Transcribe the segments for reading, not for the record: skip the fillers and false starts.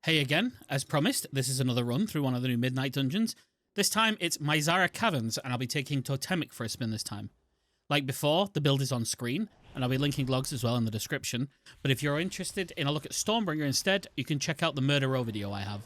Hey again, as promised, this is another run through one of the new Midnight Dungeons. This time it's Maisara Caverns, and I'll be taking Totemic for a spin this time. Like before, the build is on screen, and I'll be linking logs as well in the description, but if you're interested in a look at Stormbringer instead, you can check out the Murder Row video I have.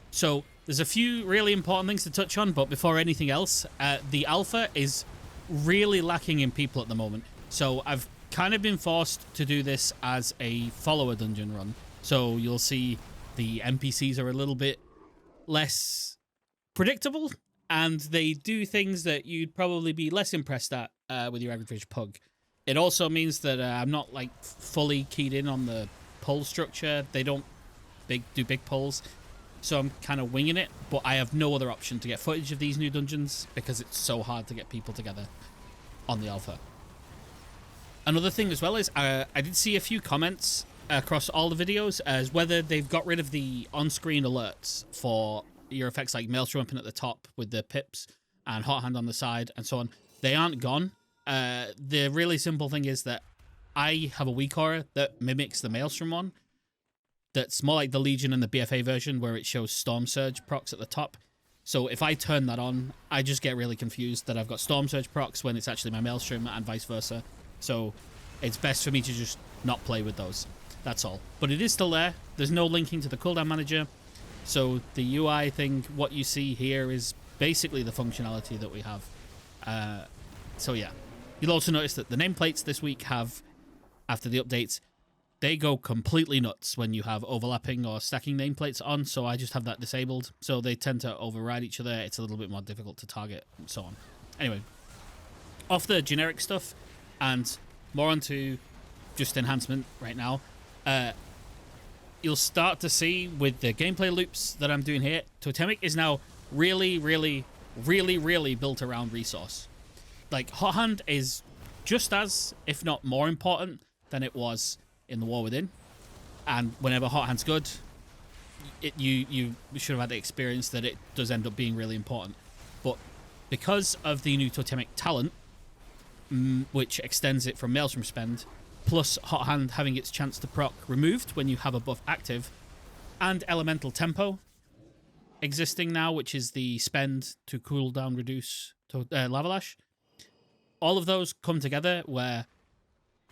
So, there's a few really important things to touch on, but before anything else, the alpha is really lacking in people at the moment, so I've kind of been forced to do this as a follower dungeon run. So you'll see the NPCs are a little bit less predictable, and they do things that you'd probably be less impressed at with your average pug. It also means that I'm not like fully keyed in on the pull structure. They don't do big pulls, so I'm kind of winging it, but I have no other option to get footage of these new dungeons because it's so hard to get people together on the alpha. Another thing as well is I did see a few comments across all the videos as whether they've got rid of the on-screen alerts for your effects like Maelstrom up at the top with the pips and Hot Hand on the side and so on. They aren't gone. The really simple thing is that I have a weak aura that mimics the Maelstrom one. That's more like the Legion and the BFA version where it shows Storm Surge procs at the top. So if I turn that on, I just get really confused that I've got Storm Surge procs when it's actually my Maelstrom and vice versa. So it's best for me to just not play with those. That's all. But it is still there. There's no linking to the cooldown manager. So the UI thing, what you see here is basically the functionality that we have. So yeah. You'll also notice that the nameplates this week have, after the updates, they go completely nuts when you have overlapping or stacking nameplates on. So I just have that disabled. So they tend to override each other. It's a little bit more difficult to target and so on. Anyway, off the generic stuff and more onto just enhancement right now. You'll start to see with the gameplay loops that I'm doing here, Totemic is now really built around resource. Like, Hot Hand is just as, if not more important than it was in the War Within. And whenever Hot Hand's good, you should have had the experience that it does end up being really important. But because of the new Totemic talent, which extends it from Maelstrom spend, plus Hot Hand having its chance to proc removed when you have a buff active, and Elemental Tempo existing now, which is the spend to cooldown reduce to Lava Lash. All of those come together where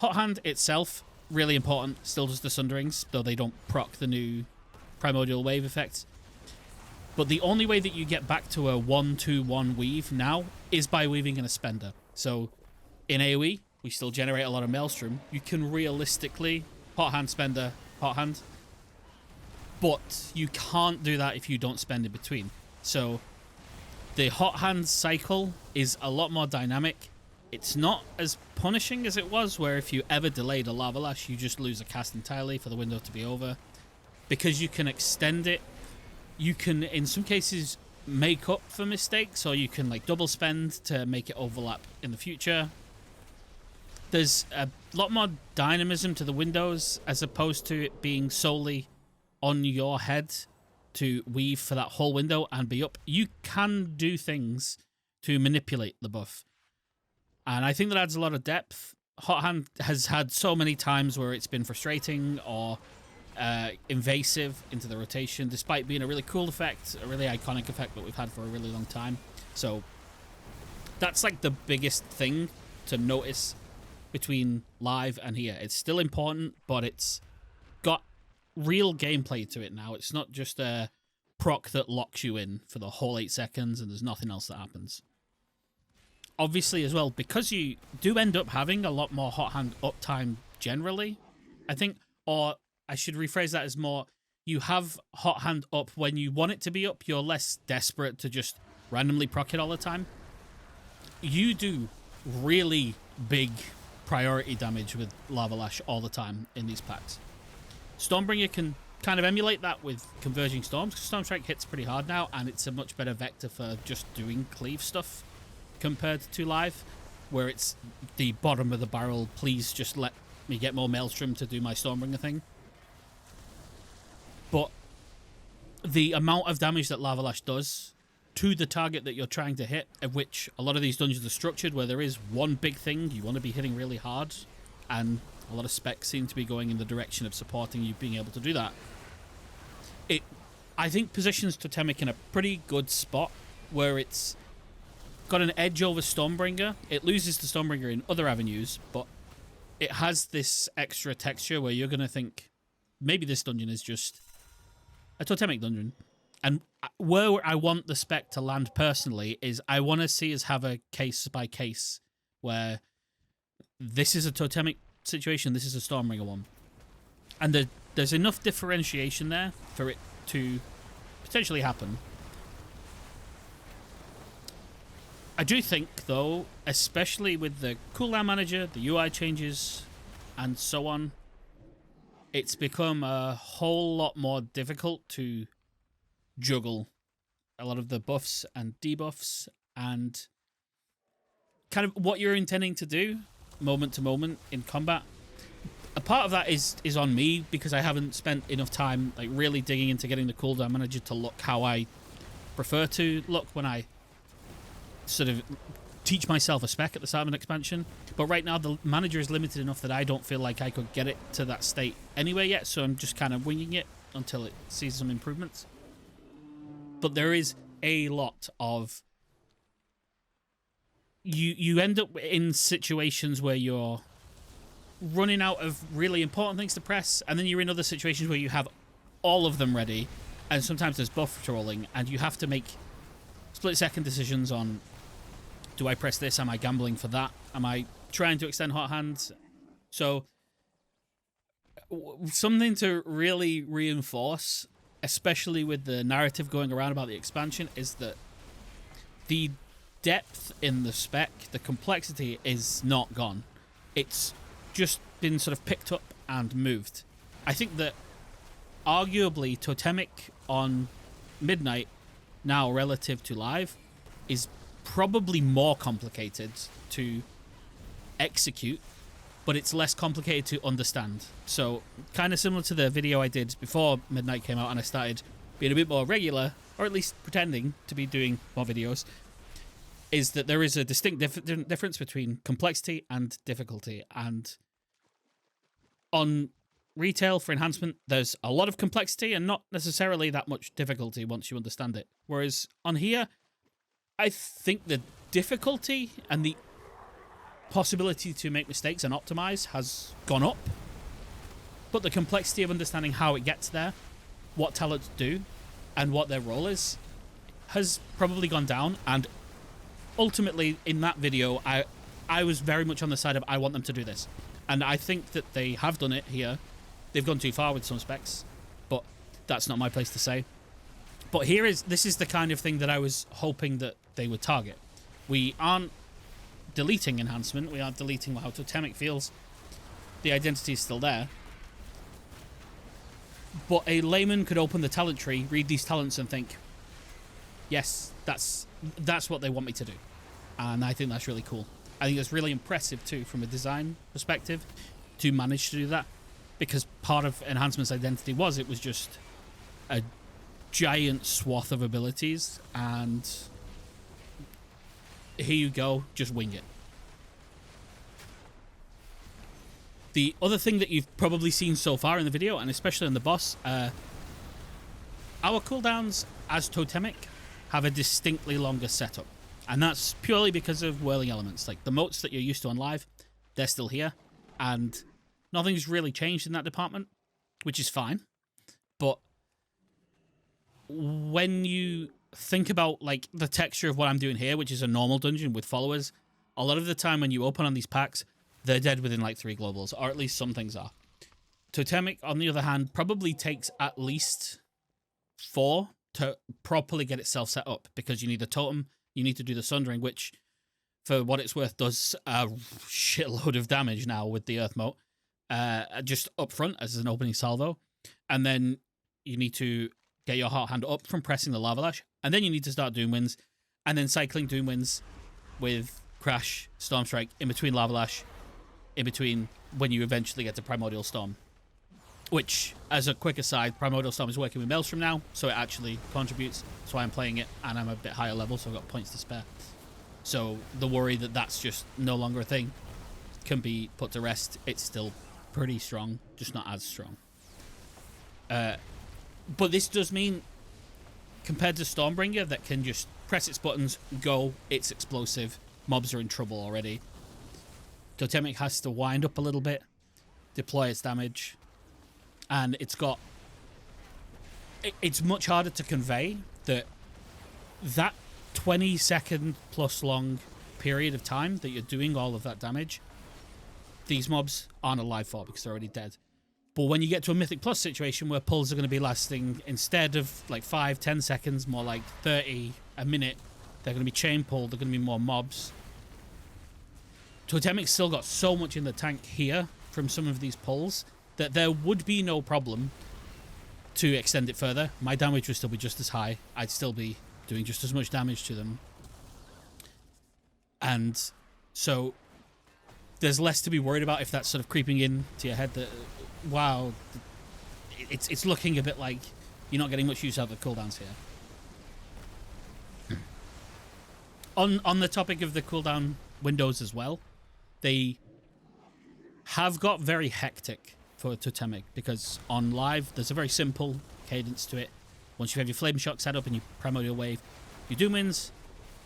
Hot Hand itself, really important, still does the Sunderings, though they don't proc the new Primordial Wave effect. But the only way that you get back to a 1-2-1 weave now is by weaving in a spender. So in AoE, we still generate a lot of Maelstrom. You can realistically Hot Hand, Spender, Hot Hand. But you can't do that if you don't spend in between. So the Hot Hand cycle is a lot more dynamic. It's not as punishing as it was, where if you ever delayed a Lava Lash, you just lose a cast entirely for the window to be over. Because you can extend it, you can, in some cases, make up for mistakes, or you can like double spend to make it overlap in the future. There's a lot more dynamism to the windows as opposed to it being solely on your head to weave for that whole window and be up. You can do things to manipulate the buff. And I think that adds a lot of depth. Hot Hand has had so many times where it's been frustrating or invasive into the rotation, despite being a really cool effect, a really iconic effect that we've had for a really long time. So that's like the biggest thing to notice between live and here. It's still important, but it's got real gameplay to it now. It's not just a proc that locks you in for the whole 8 seconds and there's nothing else that happens. Obviously as well, because you do end up having a lot more Hot Hand uptime generally, I think, or I should rephrase that as more, you have Hot Hand up when you want it to be up. You're less desperate to just randomly proc it all the time. You do really big priority damage with Lava Lash all the time in these packs. Stormbringer can kind of emulate that with Converging Storms, because Storm Strike hits pretty hard now, and it's a much better vector for just doing cleave stuff compared to live, where it's the bottom of the barrel, please just let me get more Maelstrom to do my Stormbringer thing. But the amount of damage that Lava Lash does to the target that you're trying to hit, of which a lot of these dungeons are structured where there is one big thing you want to be hitting really hard, and a lot of specs seem to be going in the direction of supporting you being able to do that. it, I think, positions Totemic in a pretty good spot where it's got an edge over Stormbringer. It loses to Stormbringer in other avenues, but it has this extra texture where you're going to think maybe this dungeon is just a Totemic dungeon. And where I want the spec to land personally is I want to see us have a case by case where this is a Totemic situation, this is a Stormbringer one. And there's enough differentiation there for it to potentially happen. I do think, though, especially with the cooldown manager, the UI changes, and so on, it's become a whole lot more difficult to juggle a lot of the buffs and debuffs and kind of what you're intending to do moment to moment in combat. A part of that is on me because I haven't spent enough time like really digging into getting the cooldown manager to look how I prefer to look when I sort of teach myself a spec at the start of an expansion. But right now the manager is limited enough that I don't feel like I could get it to that state anyway yet, so I'm just kind of winging it until it sees some improvements. But there is a lot of you end up in situations where you're running out of really important things to press, and then you're in other situations where you have all of them ready, and sometimes there's buff trolling, and you have to make split-second decisions on, do I press this? Am I gambling for that? Am I trying to extend hot hands? So something to really reinforce, especially with the narrative going around about the expansion, is that the depth in the spec, the complexity is not gone. It's just been sort of picked up and moved. I think that arguably Totemic on Midnight now relative to live is probably more complicated to execute, but it's less complicated to understand. So kind of similar to the video I did before Midnight came out and I started being a bit more regular, or at least pretending to be doing more videos, is that there is a distinct difference between complexity and difficulty. And on retail for enhancement, there's a lot of complexity and not necessarily that much difficulty once you understand it. Whereas on here, I think the difficulty and the possibility to make mistakes and optimize has gone up, but the complexity of understanding how it gets there, what talents do, and what their role is, has probably gone down. And ultimately, in that video, I was very much on the side of I want them to do this. And I think that they have done it here. They've gone too far with some specs, but that's not my place to say. But this is the kind of thing that I was hoping that they would target. We aren't deleting enhancement. We aren't deleting how Totemic feels. The identity is still there. But a layman could open the talent tree, read these talents, and think, yes, that's what they want me to do. And I think that's really cool. I think it's really impressive, too, from a design perspective, to manage to do that. Because part of Enhancement's identity was it was just a giant swath of abilities, and here you go, just wing it. The other thing that you've probably seen so far in the video, and especially on the boss, our cooldowns as Totemic have a distinctly longer setup. And that's purely because of whirling elements. Like the moats that you're used to on live, they're still here. And nothing's really changed in that department, which is fine. But when you think about like the texture of what I'm doing here, which is a normal dungeon with followers, a lot of the time when you open on these packs, they're dead within like 3 globals, or at least some things are. Totemic, on the other hand, probably takes at least 4 to properly get itself set up, because you need a totem, you need to do the Sundering, which, for what it's worth, does a shitload of damage now with the Earth Moat, just up front as an opening salvo. And then you need to get your Heart Hand up from pressing the Lava Lash, and then you need to start Doom Winds, and then cycling Doom Winds with Crash, Storm Strike, in between Lava Lash, in between when you eventually get to Primordial Storm. Which, as a quick aside, Primordial Storm is working with Maelstrom now, so it actually contributes. That's why I'm playing it, and I'm a bit higher level, so I've got points to spare. So the worry that that's just no longer a thing can be put to rest. It's still pretty strong, just not as strong. But this does mean, compared to Stormbringer, that can just press its buttons, go, it's explosive, mobs are in trouble already. Totemic has to wind up a little bit, deploy its damage, and it's got... It's much harder to convey that 20-second plus long period of time that you're doing all of that damage, these mobs aren't alive for because they're already dead. But when you get to a Mythic Plus situation where pulls are going to be lasting, instead of like 5-10 seconds, more like 30, a minute, they're going to be chain pulled, they're going to be more mobs. Totemic's still got so much in the tank here from some of these pulls that there would be no problem to extend it further. My damage would still be just as high. I'd still be doing just as much damage to them. And so there's less to be worried about if that's sort of creeping in to your head that, wow, it's looking a bit like you're not getting much use out of the cooldowns here. On the topic of the cooldown windows as well, they have got very hectic for Totemic, because on live there's a very simple cadence to it. Once you have your Flame Shock set up and your Primordial Wave, your Doom Winds,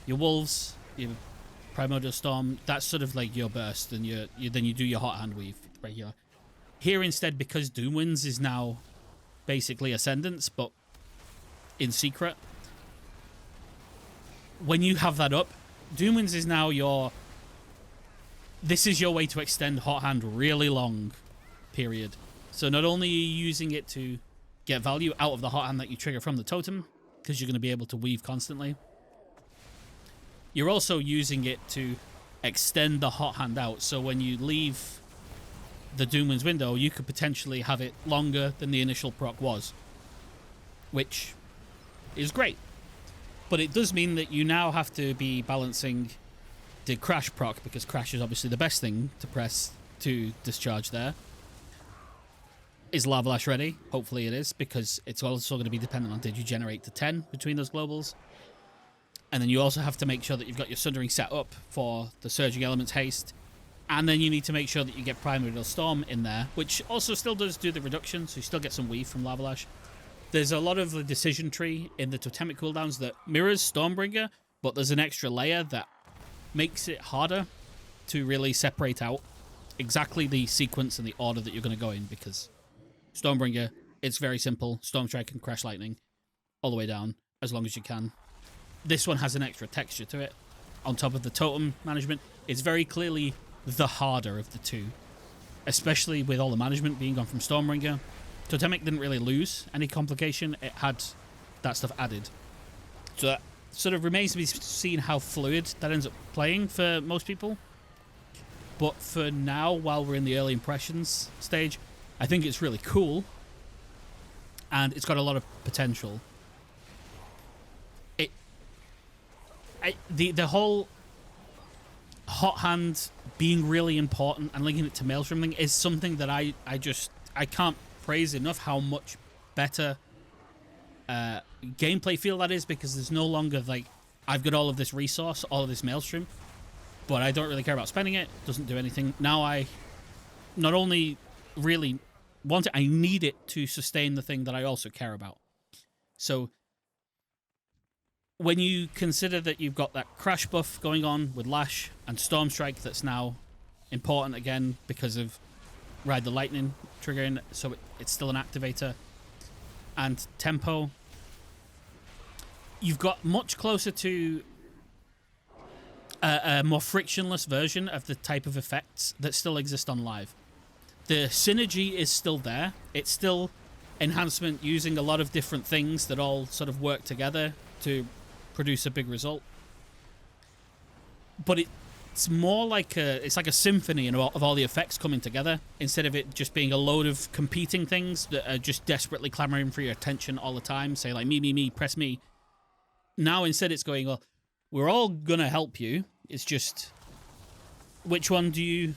your Wolves, your Primordial Storm, that's sort of like your burst, and then you do your Hot Hand Weave regular. Here instead, because Doom Winds is now basically Ascendance, but in secret, when you have that up, Doom Winds is now your... This is your way to extend Hot Hand really long, period. So not only are you using it to get value out of the Hot Hand that you trigger from the totem, because you're going to be able to weave constantly, you're also using it to extend the Hot Hand out. So when you leave the Doom Winds window, you could potentially have it longer than the initial proc was, which is great. But it does mean that you now have to be balancing the Crash proc, because Crash is obviously the best thing to press to discharge there. Is Lava Lash ready? Hopefully it is, because it's also going to be dependent on, did you generate the 10 between those globals? And then you also have to make sure that you've got your Sundering set up for the Surging Elements haste. And then you need to make sure that you get Primordial Storm in there, which also still does do the reduction, so you still get some weave from Lava Lash. There's a lot of the decision tree in the Totemic cooldowns that mirrors Stormbringer, but there's an extra layer that makes it harder to really separate out exactly the sequence and the order that you're going to go in, because Stormbringer, it's very simple. Storm Strike and Crash Lightning all the way down, as long as you can. This one has an extra texture to it. On top of the totem management, it's very clearly the harder of the two, especially with all the management being gone from Stormbringer. Totemic didn't really lose any complication. It had that stuff added. So that sort of remains to be seen how fluid that ends up playing for most people. But for now, while we're in the early impressions stage, I think it's really cool, and it's got a lot of potential. The whole Hot Hand being really important and linking it to Maelstrom thing is something that I can't praise enough how much better gameplay feel that is, because there's no longer like, I've got all of this resource, all of this Maelstrom, but I don't really care about spending it. Doesn't do anything. Now I not only really want it, I need it to sustain the thing that I also care about. So when you consider that you've got that Crash buff going on with Lash and Storm Strike that's now important again because of Ride the Lightning triggering, so it's still an activator, and Tempo, you've got much closer to a more frictionless version of the type of effects that still exist on live. The synergy is still there. It's still enhancement using a lot of different things that all sort of work together to produce a big result. But it's more like it's like a symphony of all the effects coming together, instead of it just being a load of competing things that are just desperately clamoring for your attention all the time. Say like, me, press me. Now instead it's going, well, we're all gonna help you. It's just, which one do you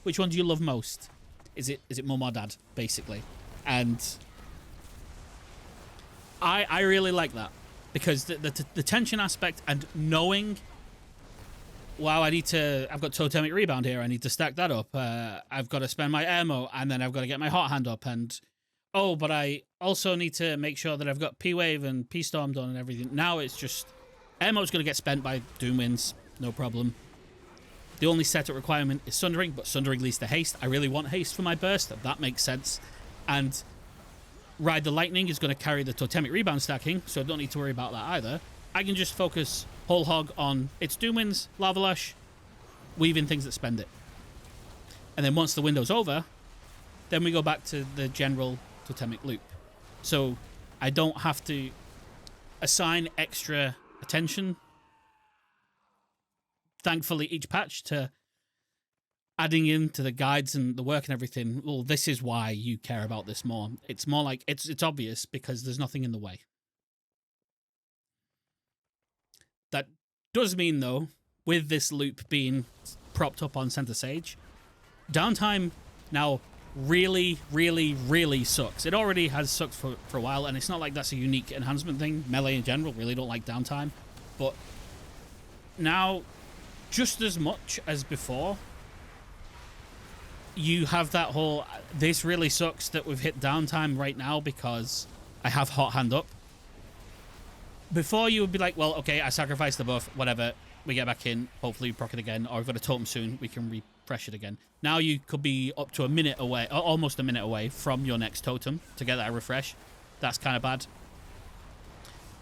love most? Is it mum or dad, basically? And I really like that, because the tension aspect and knowing, wow, I've got Totemic Rebound here, I need to stack that up. I've got to spend my ammo, and then I've got to get my Hot Hand up, and oh, but I also need to make sure that I've got P-Wave and P-Storm done and everything. Now it's just, ammo's going to get spent by Doom Winds, no problem. The only setup requirement is Sundering, but Sundering leads to haste. I really want haste for my burst, that makes sense. And Ride the Lightning is going to carry the Totemic rebound stacking, so I don't need to worry about that either. I can just focus whole hog on its Doom Winds, Lava Lash, weave in things that spend it. And then once the window's over, then we go back to the general Totemic loop. So I don't have to assign extra attention, thankfully, each patch to adding into the guides and the work and everything. Well, this is why you care about this more. It's more like, it's obvious because there's nothing in the way. That does mean, though, with this loop being propped up on Center Sage, downtime now really, really, really sucks. It already has sucked for a while, and it's not like that's a unique enhancement thing. Melee in general really don't like downtime. But now, just as much as before, you have that whole, this really sucks that we've hit downtime right now because I have Hot Hand up. Before you would be like, well, okay, I sacrificed the buff, whatever, we get back in, hopefully we proc it again, or we've got a totem soon, we can refresh it again. Now you could be up to a minute away, or almost a minute away from your next totem to get that refresh. That's kind of bad.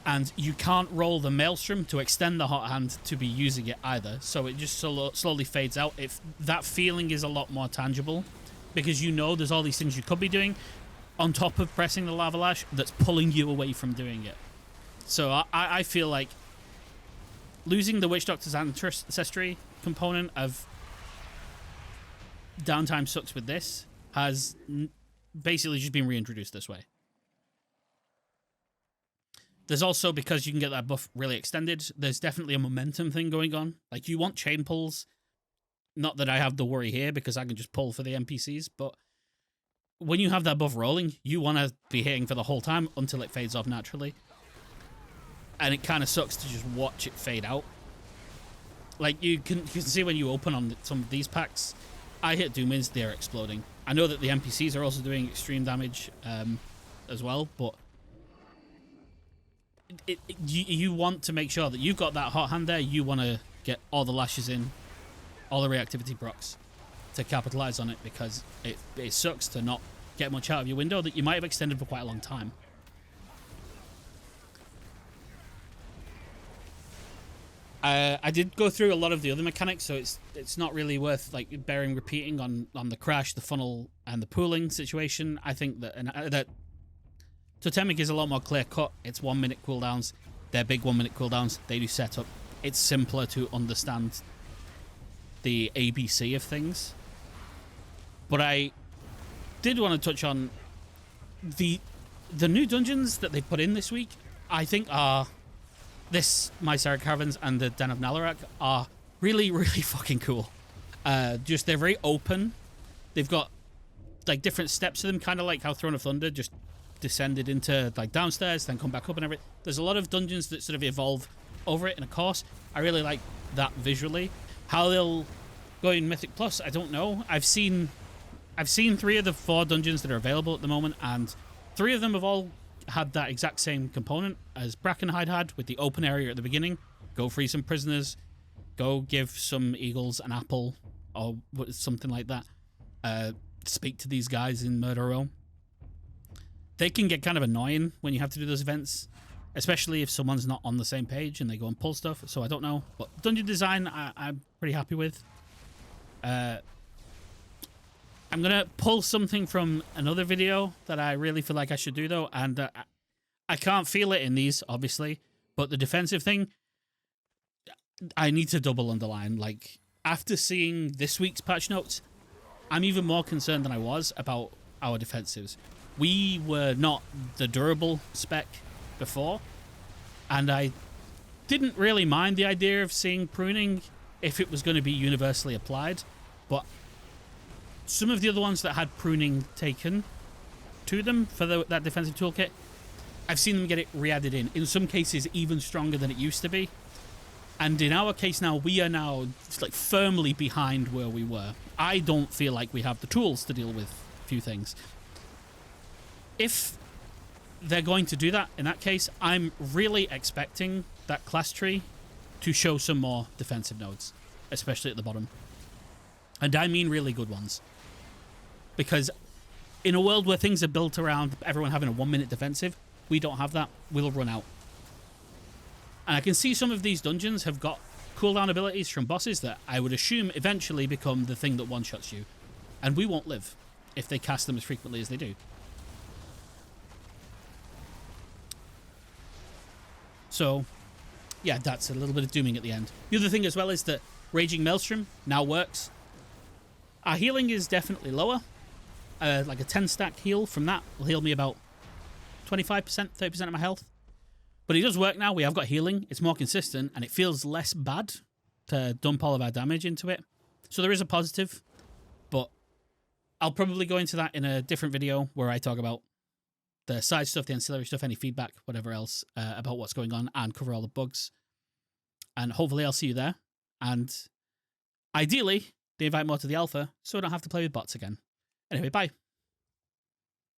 And you can't roll the Maelstrom to extend the Hot Hand to be using it either, so it just slowly fades out. If that feeling is a lot more tangible, because you know there's all these things you could be doing, on top of pressing the Lava Lash, that's pulling you away from doing it. So I feel like losing the Witch Doctor's Ancestry component of downtime sucks with this has basically just been reintroduced this way. There's also, because you can get that buff really extended, there's definitely a momentum thing going on. Like, you want chain pulls. Not that I have the worry here, because I can just pull for the NPCs, but when you have that buff rolling, you want to be hitting for the whole time until it fades off naturally. And it kind of sucks to just watch it fade out. Like, you can see when you open on some of these packs, I hit Doom Winds, they're exploding. I know that the NPCs are also doing extreme damage as well, but you want to make sure that you've got that Hot Hand there. You want to get all the lashes in, all the reactivity procs to capitalize on it, because it sucks to not get much out of your window that you might have extended for quite a long time. I did go through a lot of the other mechanics, so it's not really worth like bearing repeating on the crash, the funnel, and the pooling situation. I think that Totemic is a lot more clear cut. It's 1 minute cooldowns. They're big 1 minute cooldowns. They do setup. It's simpler to understand the ABC of things. But I did want to touch on the new dungeons that they put in this week. I think are this Maisara Caverns and the Den of Nalarak are really, really fucking cool. Just, they're very open. They've got like different steps to them, kind of like how Throne of Thunder just descended into like downstairs, then come back up and everything. There's a lot of dungeons that sort of evolve over it in a course. I really like that visually. How they'll go in Mythic Plus, I don't know. I've seen 3 of the 4 dungeons that are available at the moment, and 3 of them have all had that exact same component as Brackenhide had, with the open area at the beginning. Go free some prisoners, go give some eagles an apple or something like that. Speak to these guys in Murder Row. They can get kind of annoying when you have to do those events, especially if someone's not on the same page and they go and pull stuff. So I don't know, but dungeon design I'm pretty happy with. I'm going to pull something from another video that I really feel like I should do, though, and I can't feel it in these, obviously, but the defensive thing, I need to double underline. Like, after seeing this week's patch notes, I'm even more concerned than I was about our defensives. We were not the durable spec before, and I didn't really mind the idea of seeing pruning if it was going to be universally applied, but some of the other ones that had pruning taken to them for that defensive toolkit, I've seen them get it re-added in some cases even stronger than it used to be. And in our case now, we are now just like firmly behind where we were. I don't feel like we have the tools to deal with a few things. if they're going to do that, in that case, I'm really expecting that class tree to show some more defensive nodes, especially at the bottom. And I mean really good ones. Because in a world where things are built around everyone having a 1 minute defensive, we don't have that. We'll run out. And I can see some of these dungeons have got cooldown abilities from bosses that I would assume eventually become the thing that one-shots you. And we won't live if they cast them as frequently as they do. So, yeah, that's a little bit of dooming at the end. The other thing as well is that Raging Maelstrom now works. Our healing is definitely lower. Like a 10 stack heal from that will heal me about 25%, 30% of my health. But it does work now. We have got healing. It's more consistent, and it feels less bad to dump all of our damage into it. So there is a positive, but I'll probably go into that in a different video where I talk about the side stuff, the ancillary stuff, any feedback, whatever else about what's going on, and cover all the bugs. And hopefully I'll see you there. And ideally, they invite more to the alpha so I don't have to play with bots again. Anyway, bye.